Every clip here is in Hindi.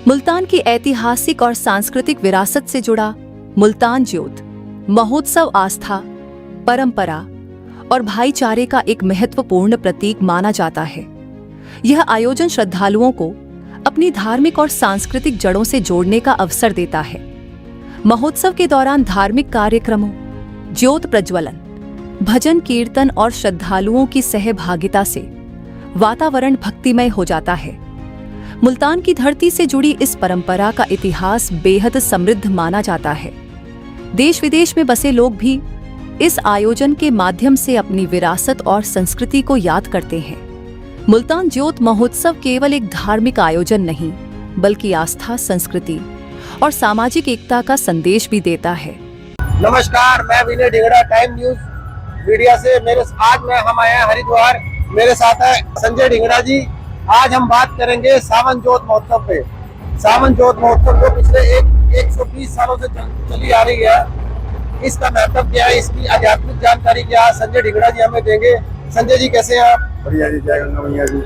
मुल्तान की ऐतिहासिक और सांस्कृतिक विरासत से जुड़ा मुल्तान ज्योत महोत्सव आस्था, परंपरा और भाईचारे का एक महत्वपूर्ण प्रतीक माना जाता है। यह आयोजन श्रद्धालुओं को अपनी धार्मिक और सांस्कृतिक जड़ों से जोड़ने का अवसर देता है। महोत्सव के दौरान धार्मिक कार्यक्रमों, ज्योत प्रज्वलन, भजन कीर्तन और श्रद्धालुओं की सहभागिता से वातावरण भक्तिमय हो जाता है। मुल्तान की धरती से जुड़ी इस परंपरा का इतिहास बेहद समृद्ध माना जाता है। देश विदेश में बसे लोग भी इस आयोजन के माध्यम से अपनी विरासत और संस्कृति को याद करते हैं। मुल्तान ज्योत महोत्सव केवल एक धार्मिक आयोजन नहीं, बल्कि आस्था, संस्कृति और सामाजिक एकता का संदेश भी देता है। नमस्कार, मैं विनय ढिंगड़ा, टाइम न्यूज मीडिया से। हम आए हैं हरिद्वार। मेरे साथ है संजय ढिंगड़ा जी। आज हम बात करेंगे सावन ज्योत महोत्सव पे। सावन ज्योत महोत्सव जो पिछले 120 सालों से चली आ रही है, इसका महत्व क्या है, इसकी आध्यात्मिक जानकारी क्या है, संजय ढिंगड़ा जी हमें देंगे। संजय जी कैसे हैं आप? बढ़िया जी, जय गंगा मैया जी।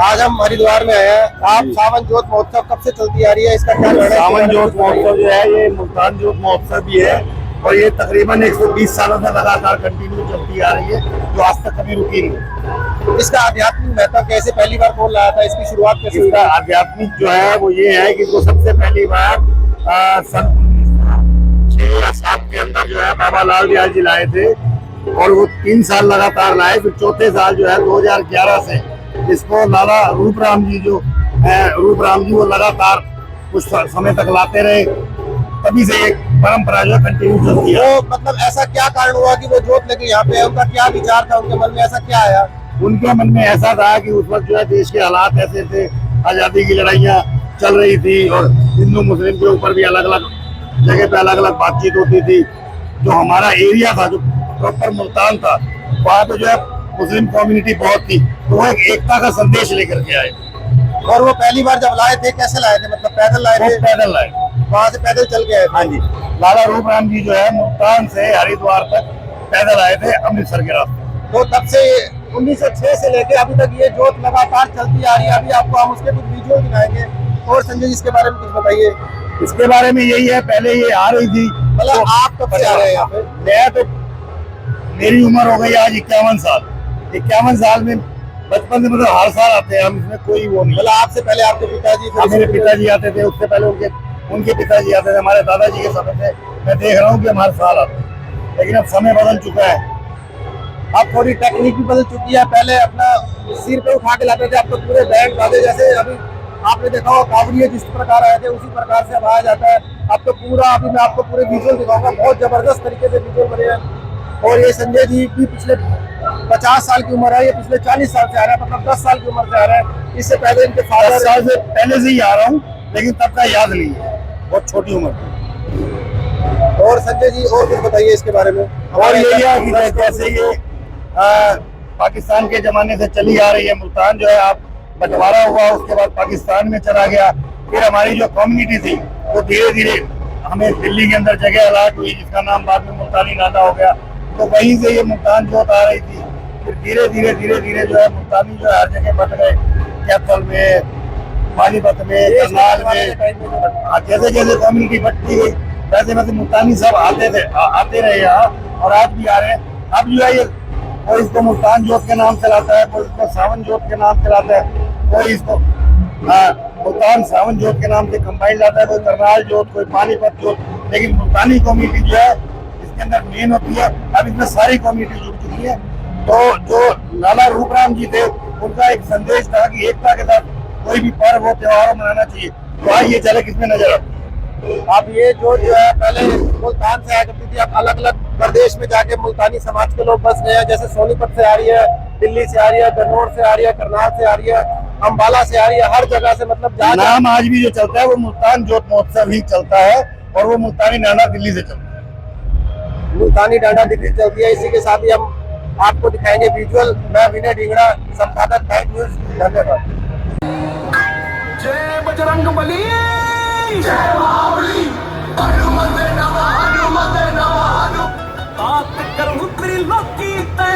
आज हम हरिद्वार में आए हैं। आप सावन ज्योत महोत्सव कब से चलती आ रही है, इसका क्या कहना है? सावन ज्योत महोत्सव जो है ये मुल्तान ज्योत महोत्सव भी है और ये तकरीबन 120 सालों से लगातार कंटिन्यू चलती आ रही है, जो आज तक कभी रुकी नहीं। इसका आध्यात्मिक महत्व कैसे पहली बार बोल रहा था, इसकी शुरुआत कैसे हुई? इसका आध्यात्मिक जो है वो ये है कि जो सबसे पहली बार सन 6 या 7 के अंदर जो है बाबा लाल दयाल जी लाए थे और वो 3 साल लगातार लाए। फिर चौथे साल जो है 2011 से इसको लाला रूपराम जी वो लगातार कुछ समय तक लाते रहे। तभी से एक परंपरा जो कंटिन्यू चलती है। वो मतलब ऐसा क्या कारण हुआ कि वो ज्योत लेके यहाँ पे? उनका क्या विचार था, उनके मन में ऐसा क्या आया? उनके मन में ऐसा था कि उस वक्त जो है देश के हालात ऐसे थे, आजादी की लड़ाइयाँ चल रही थी और हिंदू मुस्लिम के ऊपर भी अलग अलग जगह पे अलग अलग बातचीत होती थी। जो हमारा एरिया था, जो प्रॉपर मुल्तान था, वहाँ पे जो है मुस्लिम कम्युनिटी बहुत थी, तो वो एक एकता का संदेश लेकर के आए। और वो पहली बार जब लाए थे कैसे लाए थे, मतलब पैदल लाए थे? पैदल लाए, वहाँ से पैदल चल के आए थे? हाँ जी। लाला रूपराम जी जो है मुल्तान से हरिद्वार तक पैदल आए थे अमृतसर के रास्ते। तो तब से 1906 से लेके अभी तक ये ज्योत लगातार चलती आ रही है। अभी आपको हम उसके कुछ वीडियो दिखाएंगे। और संजय जी इसके बारे में कुछ बताइए। इसके बारे में यही है, पहले ये आ रही थी। मतलब तो आप कब से आ रहे हैं यहाँ पे? मैं तो मेरी उम्र हो गई आज 51 साल। 51 साल में बचपन से मतलब हर साल आते हैं हम, इसमें कोई वो नहीं। मतलब आपसे पहले आपके पिताजी? मेरे पिताजी आते थे, उससे पहले उनके पिताजी आते थे, हमारे दादाजी के समय से मैं देख रहा हूँ कि हमारे साल आते हैं। लेकिन अब समय बदल चुका है, अब थोड़ी टेक्निक भी बदल चुकी है। पहले अपना सिर पे उठा के लाते थे, अब तो पूरे बैंड बाजे जैसे अभी आपने देखा हो कावड़िए जिस प्रकार आए थे उसी प्रकार से अब आया जाता है। अब तो पूरा अभी मैं आपको पूरे विजुअल दिखाऊंगा, बहुत जबरदस्त तरीके से विजुअल बने हैं। और ये संजय जी की पिछले 50 साल की उम्र है, ये पिछले 40 साल से आ रहा है, मतलब 10 साल की उम्र से आ रहा है। इससे पहले इनके फादर साल से पहले से ही आ रहा हूँ, लेकिन तब का याद नहीं है, बहुत छोटी उम्र थी। और संजय जी और कुछ बताइए इसके बारे में। और यही है कि जैसे ये पाकिस्तान के जमाने से चली आ रही है। मुल्तान जो है आप बंटवारा हुआ, उसके बाद पाकिस्तान में चला गया। फिर हमारी जो कम्युनिटी थी वो धीरे धीरे हमें दिल्ली के अंदर जगह अलाट हुई, जिसका नाम बाद में मुल्तानी नाला हो गया। तो वहीं से ये मुल्तान ज्योत आ रही थी। फिर धीरे धीरे जो है मुल्तानी जो है हर जगह बट गए, कैथल में, पानीपत में, करनाल में। जैसे जैसे कम्युनिटी बढ़ती गई वैसे वैसे मुल्तानी सब आते रहे यहाँ, और आज भी आ रहे हैं। अब जो है ये कोई इसको मुल्तान ज्योत के नाम से लाता है, कोई इसको सावन ज्योत के नाम से लाता है, कोई इसको मुल्तान सावन ज्योत के नाम से कंबाइंड लाता है, कोई करनाल ज्योत, कोई पानीपत ज्योत। लेकिन मुल्तानी कम्युनिटी जो है इसके अंदर मेन होती है। अब इसमें सारी कम्युनिटी जुड़ चुकी है। तो जो लाला रूपराम जी थे उनका एक संदेश था कि एकता के साथ कोई भी पर्व हो, त्योहार मनाना चाहिए। तो आज ये झलक इसमें नजर आती है। अब ये जो है पहले मुल्तान से आया करती थी, अब अलग अलग प्रदेश में जाके मुल्तानी समाज के लोग बस गए हैं। जैसे सोनीपत से आ रही है, दिल्ली से आ रही है, गन्नौर से आ रही है, करनाल से आ रही है, अम्बाला से आ रही है, हर जगह से। मतलब नाम आज भी जो चलता है वो मुल्तान ज्योत महोत्सव ही चलता है और वो मुल्तानी डांडा दिल्ली से चलता है। मुल्तानी डांडा दिल्ली से चलती है। इसी के साथ ही हम आपको दिखाएंगे विजुअल। मैं विनय ढिंगड़ा, संपादक टाइम न्यूज। धन्यवाद। जय बजरंगबली, जय महाबली, हनुमते नमः, हनुमते नमः, हनुमते। तात कर्म त्रिलोकी तै